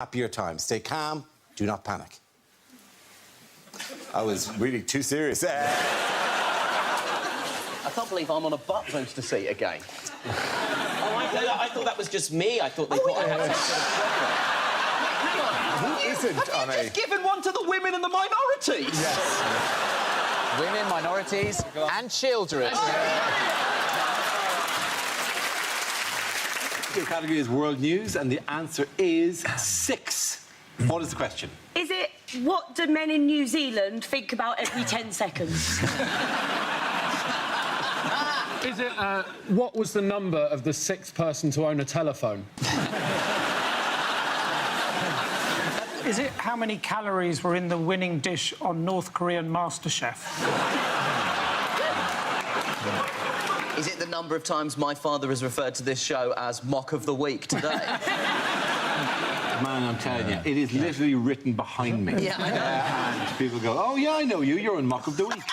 happier time. Stay calm, do not panic. I was really too serious. I can't believe I'm on a butt booster seat again. I thought that was just me. I thought they thought I had some sort of problem. Who isn't on a... Just given one to the women and the minorities. Yes. Women, minorities and children. Your category is world news, and the answer is 6. What is the question? Is it, what do men in New Zealand think about every 10 seconds? Is it, what was the number of the 6th person to own a telephone? Is it how many calories were in the winning dish on North Korean MasterChef? Is it the number of times my father has referred to this show as Mock of the Week today? Man, I'm telling you, it is literally written behind me. Yeah, I know. And people go, oh, yeah, I know you. You're in Mock of the Week.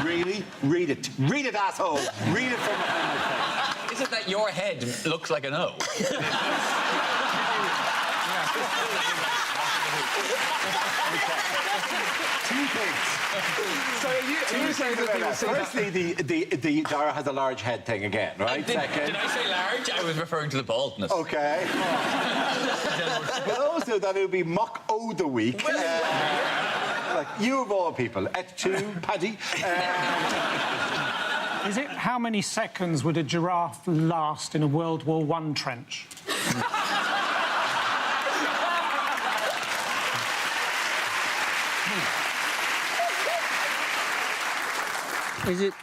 Really? Read it. Read it, asshole. Read it from behind my face. Isn't that your head looks like an O? Two things. So you saying that people say firstly, the Dara has a large head thing again, right? Did I say large? I was referring to the baldness. Okay. But also that it would be Mock O the Week. Like, you of all people. Et tu, Paddy. Is it how many seconds would a giraffe last in a World War I trench? Is it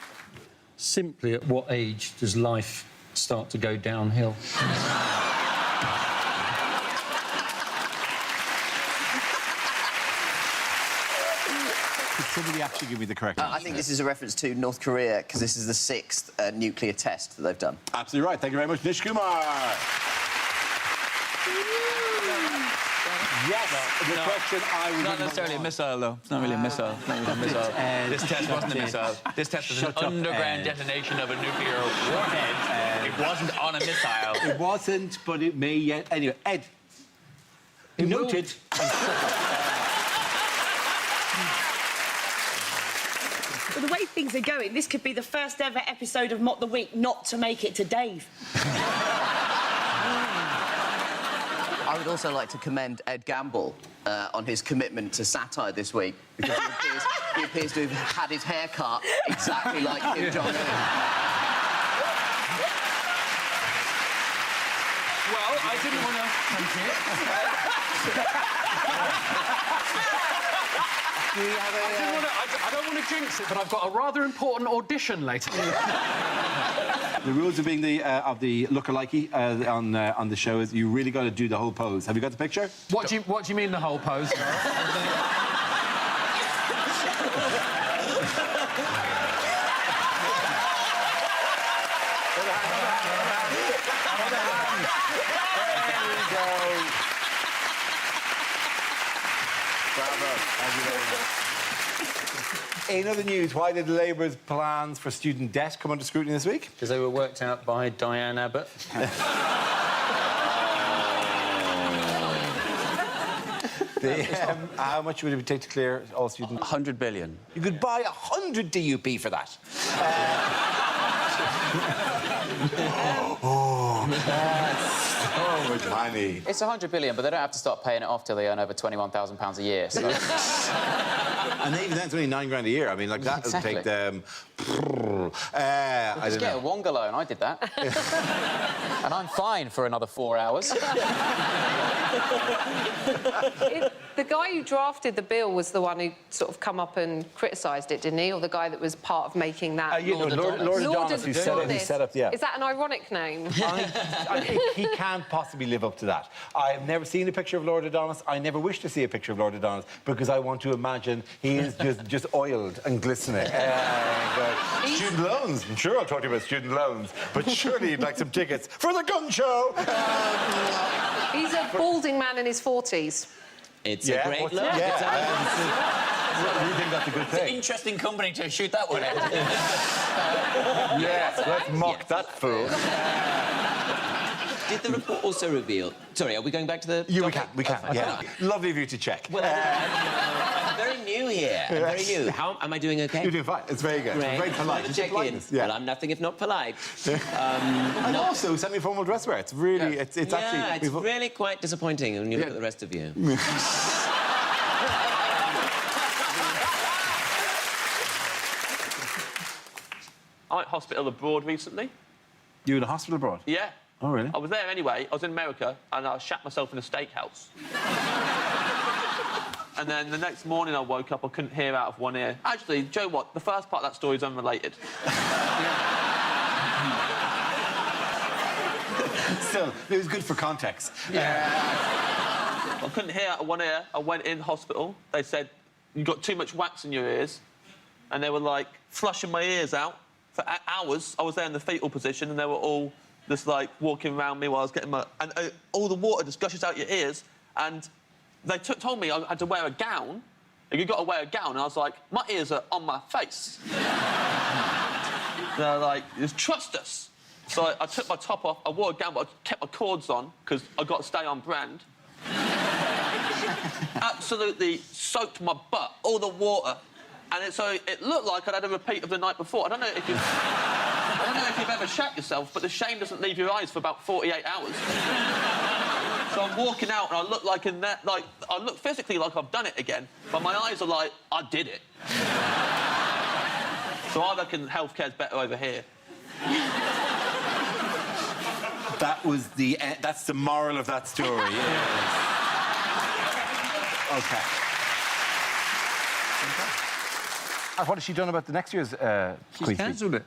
simply at what age does life start to go downhill? Could somebody actually give me the correct answer? I think this is a reference to North Korea, because this is the 6th nuclear test that they've done. Absolutely right. Thank you very much, Nish Kumar. Yes, the question I was... Not necessarily a missile, though. It's not really a missile. It's not really a missile. This test wasn't a missile. This test was an underground detonation of a nuclear warhead. It wasn't on a missile. It wasn't, but it may yet... Anyway, Ed. Noted. Well, the way things are going, this could be the first ever episode of Mock the Week not to make it to Dave. I would also like to commend Ed Gamble on his commitment to satire this week, because he appears to have had his hair cut exactly like Kim Jong-un. Well, I didn't want to... I don't want to jinx it, but I've got a rather important audition later. The rules of being the lookalike on the show is you really got to do the whole pose. Have you got the picture? What do you mean the whole pose? In other news, why did Labour's plans for student debt come under scrutiny this week? Because they were worked out by Diane Abbott. How much would it take to clear all student? 100 billion. You could buy 100 DUP for that. So much money. It's 100 billion, but they don't have to start paying it off till they earn over £21,000 a year. So. And even then, it's only £9 grand a year. I mean, like, that would take them... I Just don't get know. a Wonga loan. I did that. And I'm fine for another 4 hours. The guy who drafted the bill was the one who sort of come up and criticised it, didn't he? Or the guy that was part of making that... Lord Adonis, who set up, yeah. Is that an ironic name? I think he can't possibly live up to that. I have never seen a picture of Lord Adonis. I never wish to see a picture of Lord Adonis because I want to imagine he is just oiled and glistening. Student loans. I'm sure I'll talk to you about student loans, but surely you'd like some tickets for the gun show. He's a balding man in his 40s. It's a great look. You think that's a good It's an thing? interesting company to shoot that one at. Yes, let's mock that fool. Did the report also reveal... Sorry, are we going back to the... We topic? can. Oh, Yeah. Lovely of you to check. Well, I'm very new here. I'm very new. How am I doing okay? You're doing fine. It's very good. Great. Very polite. Just check in. Politeness, yeah. Well, I'm nothing if not polite. And also semi-formal dress wear. It's really... It's yeah, actually... it's really quite disappointing when you look at the rest of you. I went hospital abroad recently. You in a hospital abroad? Yeah. Oh, really? I was there anyway. I was in America and I shat myself in a steakhouse. And then the next morning I woke up, I couldn't hear out of one ear. Actually, Joe, what? The first part of that story is unrelated. Still, it was good for context. I couldn't hear out of one ear. I went in hospital. They said, you've got too much wax in your ears. And they were, like, flushing my ears out for hours. I was there in the fetal position and they were all just, like, walking around me while I was getting my... And all the water just gushes out your ears. And they told me I had to wear a gown. You've got to wear a gown. And I was like, my ears are on my face. They're like, just trust us. So I took my top off, I wore a gown, but I kept my cords on, because I've got to stay on brand. Absolutely soaked my butt, all the water. And so it looked like I'd had a repeat of the night before. I don't know if you've ever shat yourself, but the shame doesn't leave your eyes for about 48 hours. So I'm walking out and I look like I look physically like I've done it again, but my eyes are like, I did it. So I reckon healthcare's better over here. That was the... that's the moral of that story. Yes. OK. And what has she done about the next year's She's Queen's cancelled it.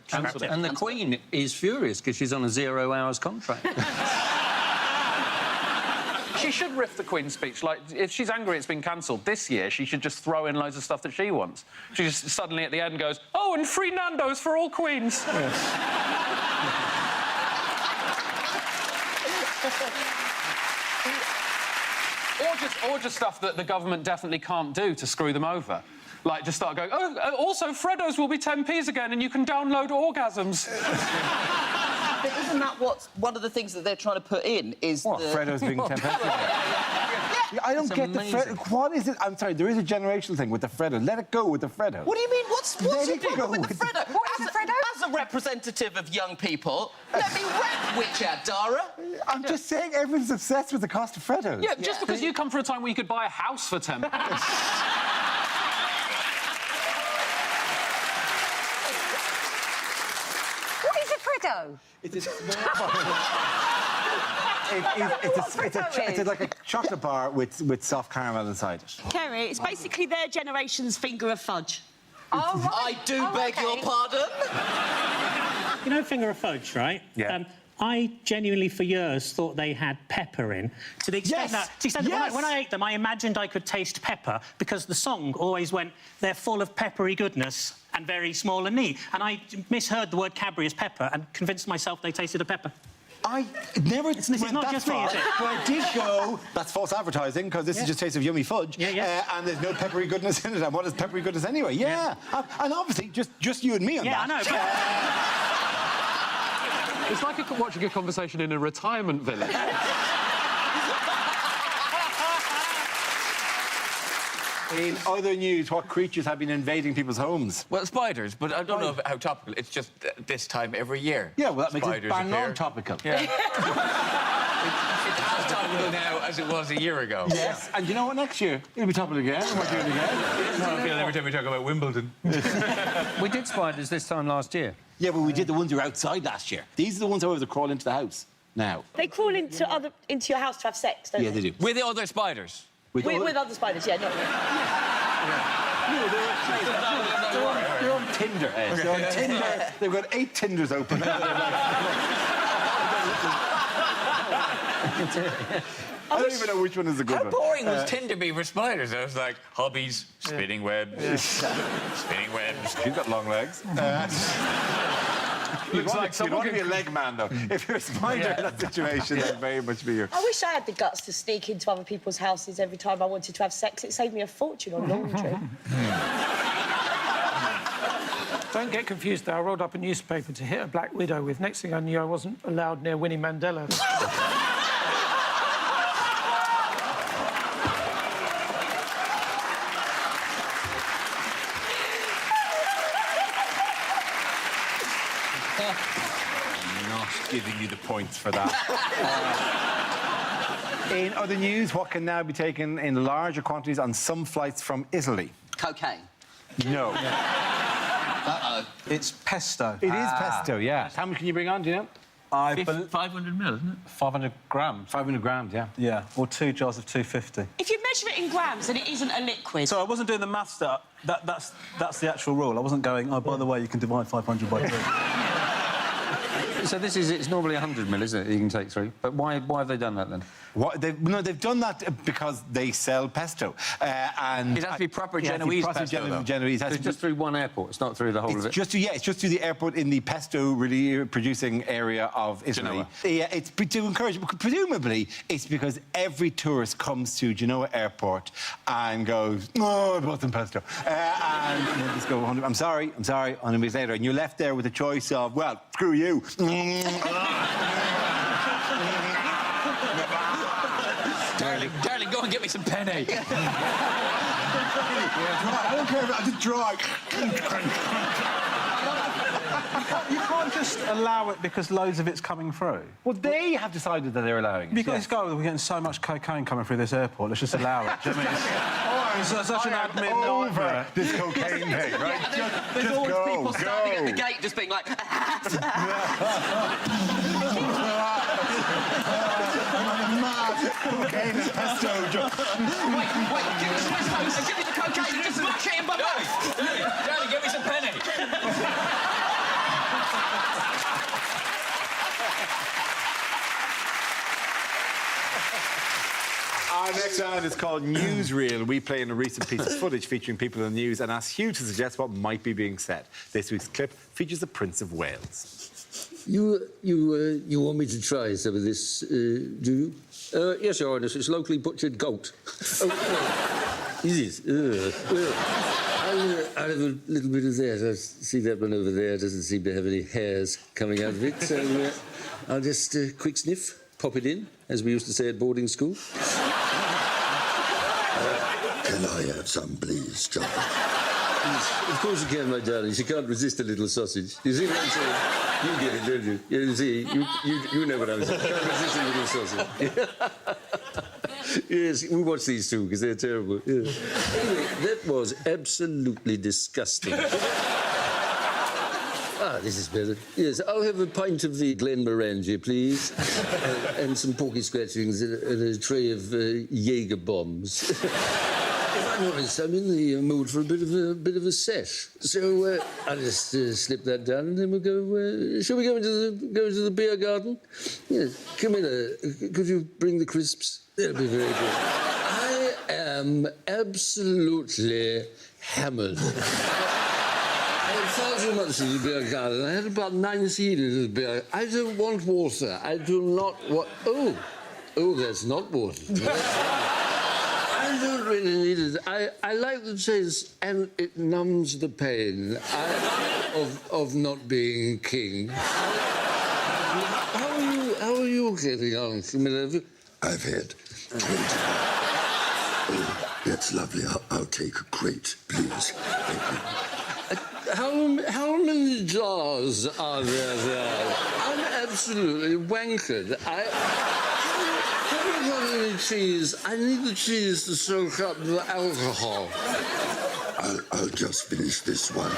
And the Queen is furious because she's on a 0 hours contract. She should riff the Queen's speech. Like, if she's angry it's been cancelled this year, she should just throw in loads of stuff that she wants. She just suddenly at the end goes, oh, and free Nando's for all Queens. Or just stuff that the government definitely can't do to screw them over. Like, just start going, oh, also, Freddo's will be 10p's again and you can download orgasms. But isn't that what one of the things that they're trying to put in is What, Freddo's being 10p? I don't get the Freddo. What is it? I'm sorry, there is a generational thing with the Freddo. Let it go with the Freddo. What do you mean? What's your problem with the Freddo? What is a Freddo? As a representative of young people, let me rap, witch ad, Dara. I'm just saying everyone's obsessed with the cost of Freddos. Yeah, just because you come from a time where you could buy a house for 10 pounds. What is a Freddo? It's like a chocolate bar with soft caramel inside it. Kerry, it's basically their generation's finger of fudge. Oh, right. I do beg your pardon. You know finger of fudge, right? Yeah. I genuinely, for years, thought they had pepper in. To the extent that when I ate them, I imagined I could taste pepper because the song always went, they're full of peppery goodness and very small and neat. And I misheard the word Cadbury as pepper and convinced myself they tasted of pepper. I never This is not just me, is it? But I did go, that's false advertising, because this is just taste of yummy fudge. And there's no peppery goodness in it. And what is peppery goodness anyway? Yeah. And obviously, just you and me on that. I know, but... It's like watching a conversation in a retirement village. In other news, what creatures have been invading people's homes? Well, spiders, but I don't know how topical. It's just this time every year. Yeah, well, that makes it Spiders bang appear. on topical. Yeah. It's as topical now as it was a year ago. Yes, and you know what? Next year, it'll be topical again. And we'll do it again. I feel every time we talk about Wimbledon. We did spiders this time last year. Yeah, but we did the ones who were outside last year. These are the ones, however, that crawl into the house now. They crawl into your house to have sex, don't Yeah, they do. With the other spiders. With other spiders, yeah, not They're on Tinder, Ed. They're on Tinder. They've got 8 Tinders open. I don't even know which one is the good one. How boring was Tinder be for spiders? I was like, hobbies, spinning webs, spinning webs. You've got long legs. You'd want to be a leg man, though. If you're a spider in that situation, that'd very much be your... I wish I had the guts to sneak into other people's houses every time I wanted to have sex. It saved me a fortune on laundry. Don't get confused, though. I rolled up a newspaper to hit a black widow with. Next thing I knew, I wasn't allowed near Winnie Mandela. Not giving you the points for that. In other news, what can now be taken in larger quantities on some flights from Italy? Cocaine. No. Uh-oh. It's pesto. It is pesto, yeah. How much can you bring on, do you know? 500 mil, isn't it? 500 grams. 500 grams, yeah. Yeah, or 2 jars of 250. If you measure it in grams, then it isn't a liquid. So I wasn't doing the maths. That's the actual rule. I wasn't going, oh, by the way, you can divide 500 by 2. So it's normally 100 mil, isn't it, you can take through? But why have they done that, then? They've done that because they sell pesto. And It has to be proper it has to be Genoese proper pesto, though. Genoese. It's just through one airport, it's not through the whole of it? It's just through the airport in the pesto really producing area of Italy. Genoa. Yeah, it's to encourage... Presumably, it's because every tourist comes to Genoa Airport and goes, oh, I bought some pesto. And they just go, I'm sorry, 100 minutes later. And you're left there with a choice of, well, screw you. Darling, go and get me some penne. I don't care about the dry. You can't just allow it because loads of it's coming through. Well, they have decided that they're allowing it. Because we're getting so much cocaine coming through this airport, let's just allow it. Do you know what I mean? It's such an admin nightmare. This cocaine thing, right? There's always people standing at the gate just being like... Cocaine and pesto. Wait, give me the Swiss host and give me the cocaine and just smash it in my mouth! Darling, get me some penne. Our next round is called Newsreel. We play in a recent piece of footage featuring people in the news and ask Hugh to suggest what might be being said. This week's clip features the Prince of Wales. You want me to try some of this, do you? Yes, Your Highness, it's locally butchered goat. Is it? I'll have a little bit of that. I see that one over there doesn't seem to have any hairs coming out of it, so I'll just quick sniff, pop it in, as we used to say at boarding school. Can I have some, please, John? Of course you can, my darling. You can't resist a little sausage. You see what I'm saying? You get it, don't you? You see, you know what I'm saying. Can't resist a little sausage. Yes, we watch these two because they're terrible. Yeah. Anyway, that was absolutely disgusting. This is better. Yes, I'll have a pint of the Glenmorangie, please, and some porky scratchings and a tray of Jaeger bombs. If I'm honest, I'm in the mood for a bit of a sesh. So I'll just slip that down, and then we'll go. Shall we go into the beer garden? Yes, Camilla, could you bring the crisps? That'll be very good. I am absolutely hammered. I had far too much in the beer garden. I had about 19 in the beer. I don't want water. I do not want... Oh, that's not water. I don't really need it. I like the taste, and it numbs the pain of not being king. How are you getting on, Camilla? I've had 20. Oh, that's lovely. I'll take a crate, please. Thank you. How many jars are there? I'm absolutely wankered. Haven't got any cheese. I need the cheese to soak up the alcohol. I'll just finish this one.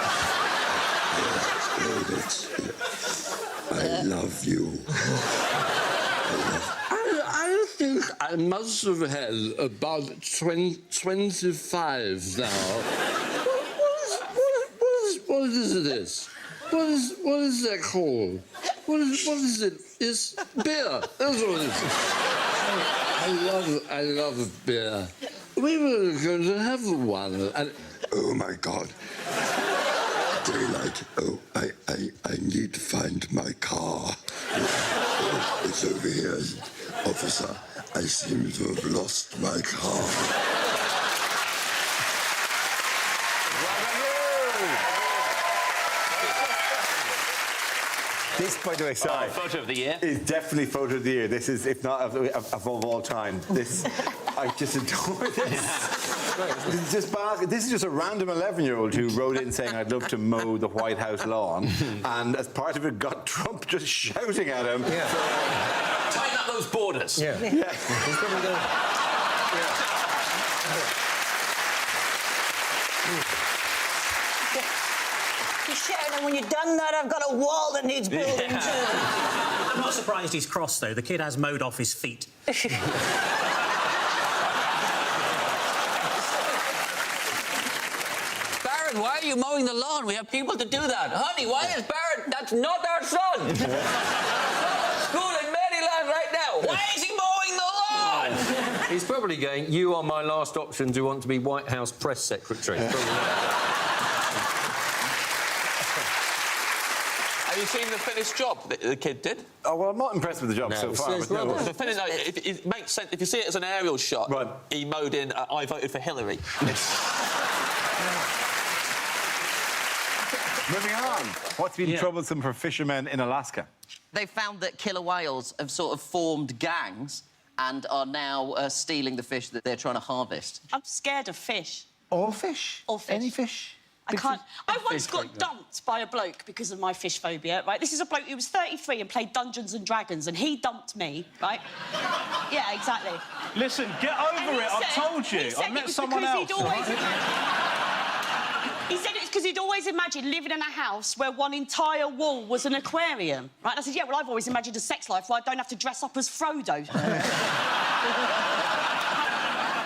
I love you. I think I must have had about 25 now. What is this? What is that called? What is it? It's beer. That's what it is. I love beer. We were going to have one, and oh my God, daylight. Oh, I need to find my car. Oh, it's over here, officer. I seem to have lost my car. This, by the way, sorry. Photo of the year. Is definitely photo of the year. This is, if not of all time. This, I just adore this. This is just a random 11-year-old who wrote in saying, "I'd love to mow the White House lawn," and as part of it, got Trump just shouting at him. Yeah. Tighten up those borders. Yeah. Yeah. He's probably going. He's shouting, and when you've done that, I've got a wall that needs building too. I'm not surprised he's cross, though. The kid has mowed off his feet. Barron, why are you mowing the lawn? We have people to do that. Honey, why is Barron... That's not our son. School in Maryland right now. Why is he mowing the lawn? He's probably going, you are my last option to want to be White House press secretary. Have you seen the finished job that the kid did? Oh, well, I'm not impressed with the job so far. But no. The finish, it makes sense. If you see it as an aerial shot, right. He mowed in, I voted for Hillary. Moving on. What's been troublesome for fishermen in Alaska? They found that killer whales have sort of formed gangs and are now stealing the fish that they're trying to harvest. I'm scared of fish. All fish? All fish. Any fish? I can't. I once got dumped by a bloke because of my fish phobia, right? This is a bloke who was 33 and played Dungeons and Dragons, and he dumped me, right? Yeah, exactly. Listen, get over it. I've told you. I've met someone else. He said it's because he'd always imagined living in a house where one entire wall was an aquarium, right? And I said, yeah, well, I've always imagined a sex life where I don't have to dress up as Frodo.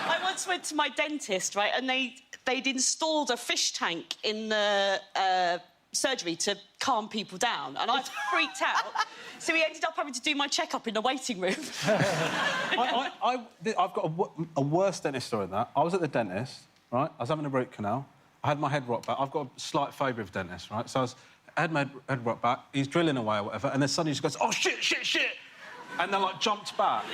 I once went to my dentist, right, and they'd installed a fish tank in the surgery to calm people down, and I freaked out. So he ended up having to do my checkup in the waiting room. I've got a worse dentist story than that. I was at the dentist, right? I was having a root canal. I had my head rocked back. I've got a slight phobia of dentists, right? So I had my head rocked back. He's drilling away or whatever, and then suddenly he just goes, "Oh, shit, shit, shit!" And then, like, jumped back.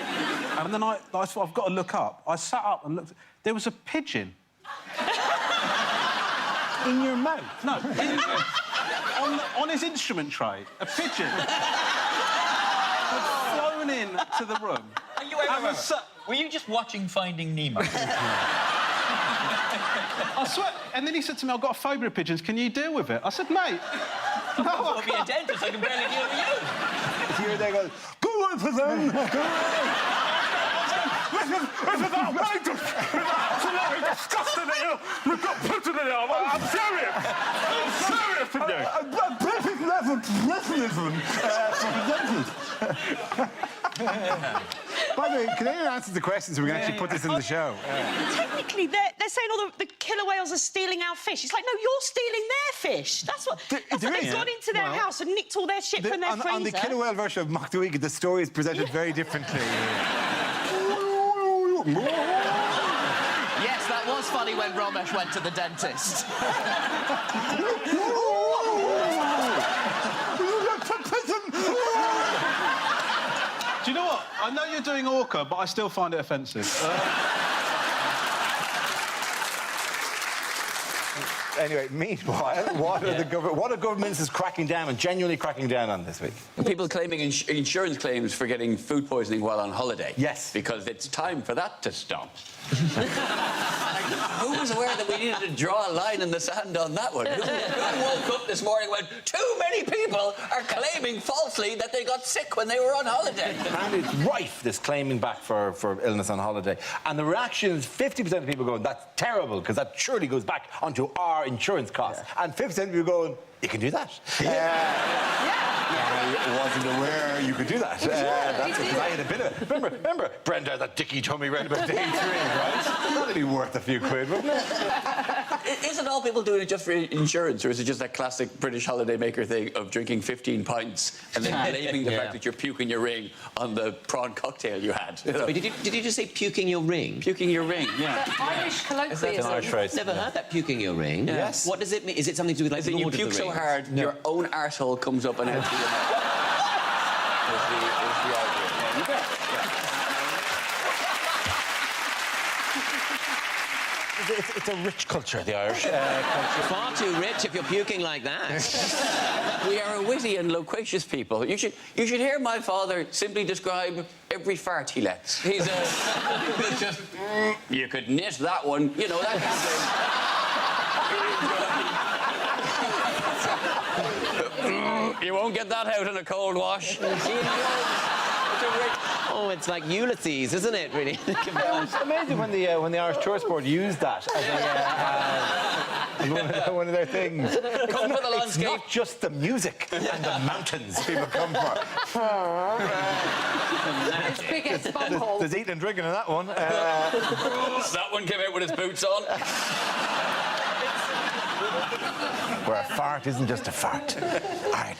And then I thought, I've got to look up. I sat up and looked. There was a pigeon. In your mouth? No, on his instrument tray. A pigeon. Had flown in to the room. Are you were you just watching Finding Nemo? I swear. And then he said to me, "I've got a phobia of pigeons. Can you deal with it?" I said, "Mate, no, I'll be a dentist. I can barely deal with you." Here they go. Go on for them. Go on. Listen, that waiter is absolutely disgusting. You've got pigeon in there. I'm serious. I'm serious with you. A perfect level professionalism for the dentist. By the way, can anyone answer the question so we can actually put this in the show? Technically, they're saying all the killer whales are stealing our fish. It's like, no, you're stealing their fish. That's what they've gone into their house and nicked all their shit from their freezer. On the killer whale version of Mock the Week, the story is presented very differently. Yes, that was funny when Romesh went to the dentist. Do you know what? I know you're doing orca, but I still find it offensive. Anyway, meanwhile, what are governments cracking down and genuinely cracking down on this week? People claiming insurance claims for getting food poisoning while on holiday. Yes. Because it's time for that to stop. Who was aware that we needed to draw a line in the sand on that one? Who woke up this morning and went, too many people are claiming falsely that they got sick when they were on holiday? And it's rife, this claiming back for illness on holiday. And the reaction is 50% of people going, that's terrible, because that surely goes back onto our insurance costs. Yeah. And 50% of people going, you can do that. I wasn't aware you could do that. That's because I had a bit of it. Remember Brenda, that dicky tummy read about day 3, right? That'd be worth a few quid, wouldn't it? Isn't all people doing it just for insurance, or is it just that classic British holidaymaker thing of drinking 15 pints and then blaming the fact that you're puking your ring on the prawn cocktail you had? You know? Wait, did you just say puking your ring? Puking your ring, yeah. The Irish colloquialism. It's an Irish phrase. Never heard that, puking your ring. Yes. What does it mean? Is it something to do with, like, the Lord you of the puke Rings? so hard, your own arsehole comes up and empty your mouth. Is the idea. It's a rich culture, the Irish culture. Far too rich if you're puking like that. We are a witty and loquacious people. You should hear my father simply describe every fart he lets. He's just, you could knit that one, you know, that kind of thing. You won't get that out in a cold wash. Oh, it's like Ulysses, isn't it, really? It's amazing when the Irish Tourist Board used that as one of their things. It's not just the music and the mountains people come for. It's biggest bumhole. There's eating and drinking in that one. That one came out with his boots on. Where a fart isn't just a fart. Ireland.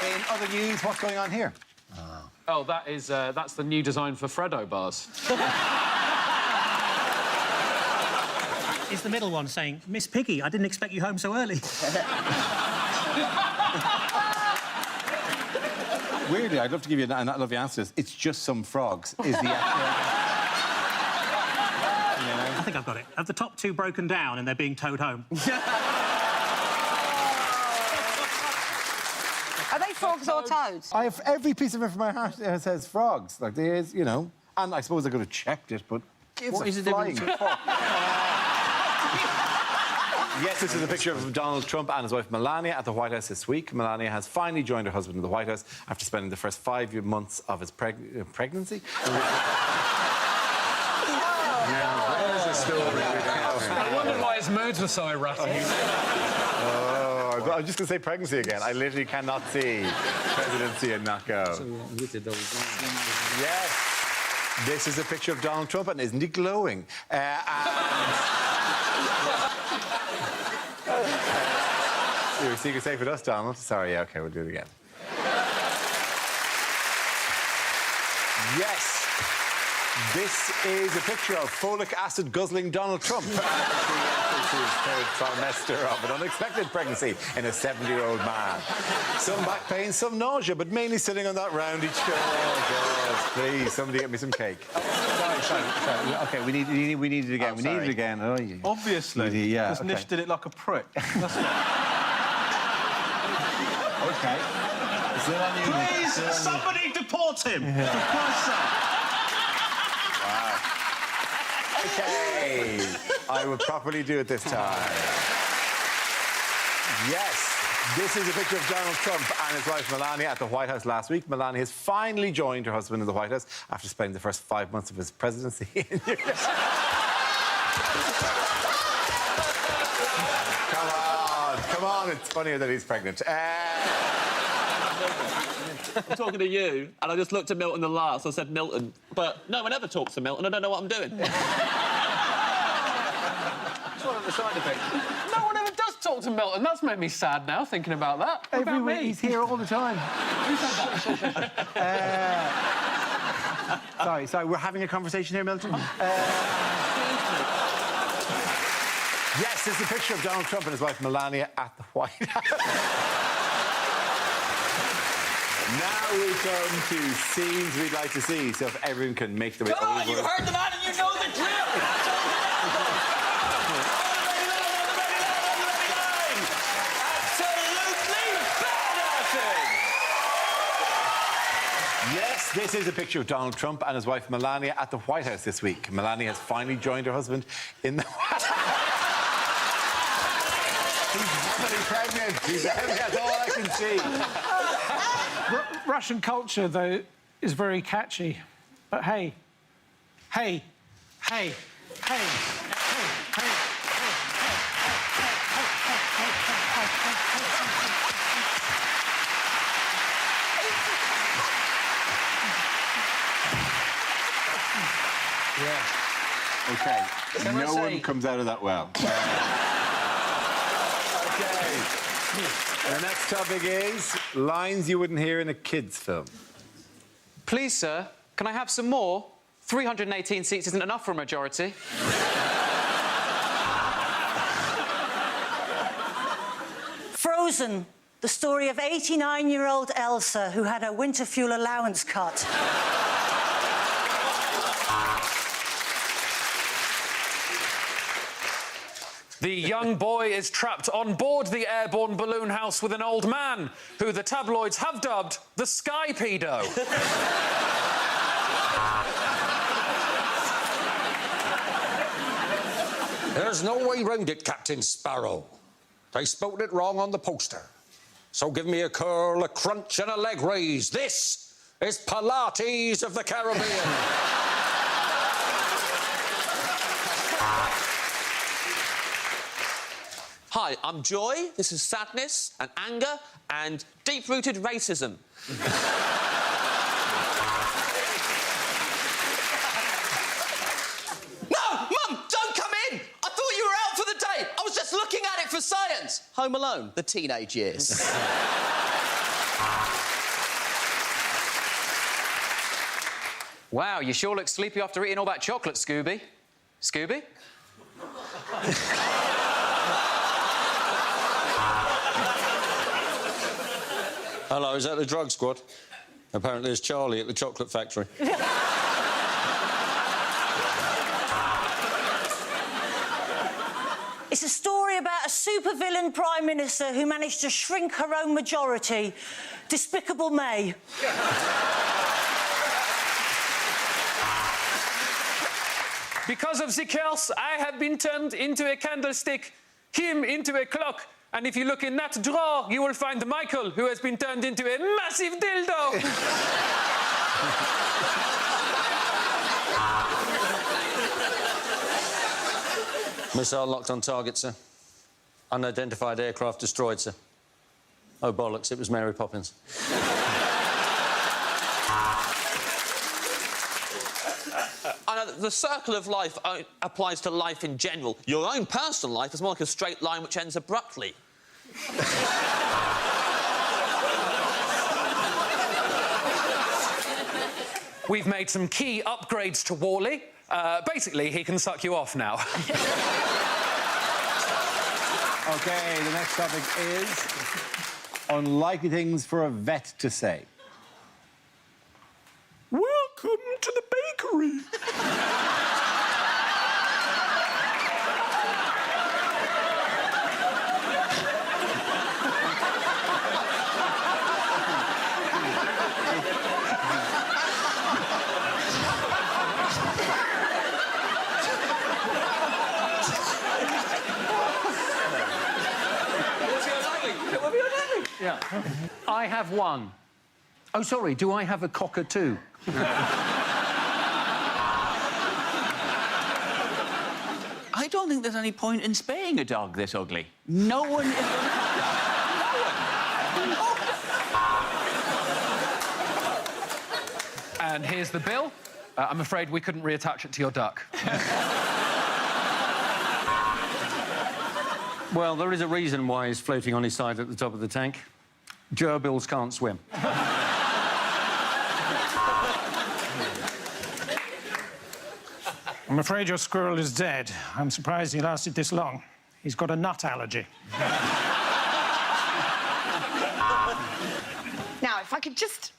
In other news, what's going on here? Oh, that's the new design for Freddo bars. Is the middle one saying, Miss Piggy, I didn't expect you home so early. Weirdly, I'd love to give you a lovely answer. It's just some frogs. Is the actual... I think I've got it. Have the top two broken down and they're being towed home? Are they frogs or toads? I have every piece of information says frogs. Like there is, you know. And I suppose I could have checked it, but What is the difference? Yes, this is a picture of Donald Trump and his wife Melania at the White House this week. Melania has finally joined her husband in the White House after spending the first 5 months of his pregnancy. There's a story. I wondered why his moods were so erratic. Oh, I'm just going to say pregnancy again. I literally cannot see presidency and not go. Yes. This is a picture of Donald Trump, and isn't he glowing? Your secret safe with us, Donald. Sorry, yeah, OK, we'll do it again. Yes. This is a picture of folic acid guzzling Donald Trump. His third trimester of an unexpected pregnancy in a 70-year-old man. Some back pain, some nausea, but mainly sitting on that roundy chair. Oh, God, please, somebody get me some cake. Sorry. OK, we need it again. Oh, we need it again. Oh, yeah. Obviously. Yeah, Because Nish did it like a prick. That's OK. Please, somebody deport him! For Christ's sake. OK. I will properly do it this time. Yes. This is a picture of Donald Trump and his wife Melania at the White House last week. Melania has finally joined her husband in the White House after spending the first 5 months of his presidency in Come on, it's funnier that he's pregnant. I'm talking to you, and I just looked at Milton the last. I said Milton, but no one ever talks to Milton. I don't know what I'm doing. It's one of the side effects. No one ever does talk to Milton. That's made me sad now, thinking about that. What about me? He's here all the time. Sorry, we're having a conversation here, Milton. Yes, this is a picture of Donald Trump and his wife Melania at the White House. Now we come to scenes we'd like to see, so if everyone can make their way over. Come on, you heard the man and you know the drill! Absolutely badassing! Yes, this is a picture of Donald Trump and his wife Melania at the White House this week. Melania has finally joined her husband in the White House. He's pregnant. That's all I can see. Russian culture, though, is very catchy. But hey, hey, hey, hey, hey, hey, Yeah. OK. No one comes out of that well. OK. The next topic is lines you wouldn't hear in a kids' film. Please, sir, can I have some more? 318 seats isn't enough for a majority. Frozen, the story of 89-year-old Elsa who had her winter fuel allowance cut. The young boy is trapped on board the airborne balloon house with an old man, who the tabloids have dubbed the Sky Pedo. There's no way round it, Captain Sparrow. They spelled it wrong on the poster. So give me a curl, a crunch and a leg raise. This is Pilates of the Caribbean. Hi, I'm Joy. This is sadness and anger and deep-rooted racism. No, Mum, don't come in! I thought you were out for the day. I was just looking at it for science. Home Alone, the teenage years. Wow, you sure look sleepy after eating all that chocolate, Scooby. Scooby? Hello, is that the drug squad? Apparently it's Charlie at the chocolate factory. It's a story about a supervillain Prime Minister who managed to shrink her own majority. Despicable Me. Because of the curse, I have been turned into a candlestick, him into a clock, and if you look in that drawer, you will find Michael, who has been turned into a massive dildo. Missile locked on target, sir. Unidentified aircraft destroyed, sir. Oh, bollocks, it was Mary Poppins. I know that the circle of life applies to life in general. Your own personal life is more like a straight line which ends abruptly. We've made some key upgrades to Wally. Basically, he can suck you off now. OK, the next topic is unlikely things for a vet to say. Welcome to the bakery. Yeah. I have one. Oh, sorry, do I have a cockatoo? I don't think there's any point in spaying a dog this ugly. No one is going to... And here's the bill. I'm afraid we couldn't reattach it to your duck. Well, there is a reason why he's floating on his side at the top of the tank. Gerbils can't swim. I'm afraid your squirrel is dead. I'm surprised he lasted this long. He's got a nut allergy. Now, if I could just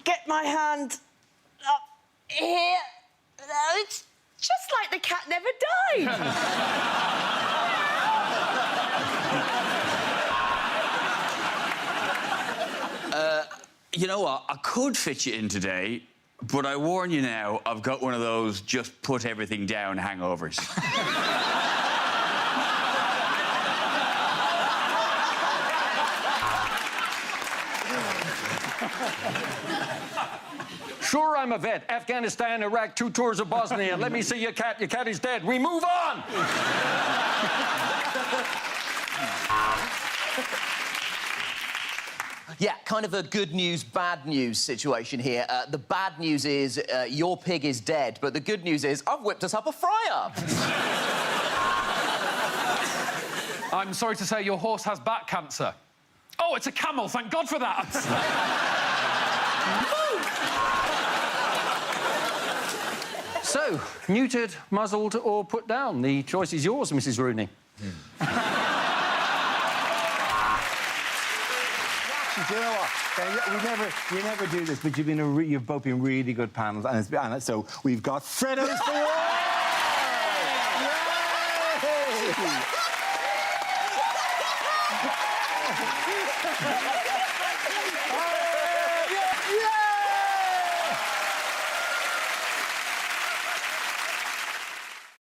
get my hand up here. It's just like the cat never died. You know what? I could fit you in today, but I warn you now, I've got one of those just put everything down hangovers. Sure, I'm a vet. Afghanistan, Iraq, 2 tours of Bosnia. Let me see your cat. Your cat is dead. We move on! Yeah, kind of a good news, bad news situation here. The bad news is your pig is dead, but the good news is I've whipped us up a fry-up. I'm sorry to say your horse has back cancer. Oh, it's a camel. Thank God for that. So, neutered, muzzled or put down? The choice is yours, Mrs Rooney. Do you know what? We never do this, but you've both been really good panels, and so we've got Freddo's for all! Yay! Yeah.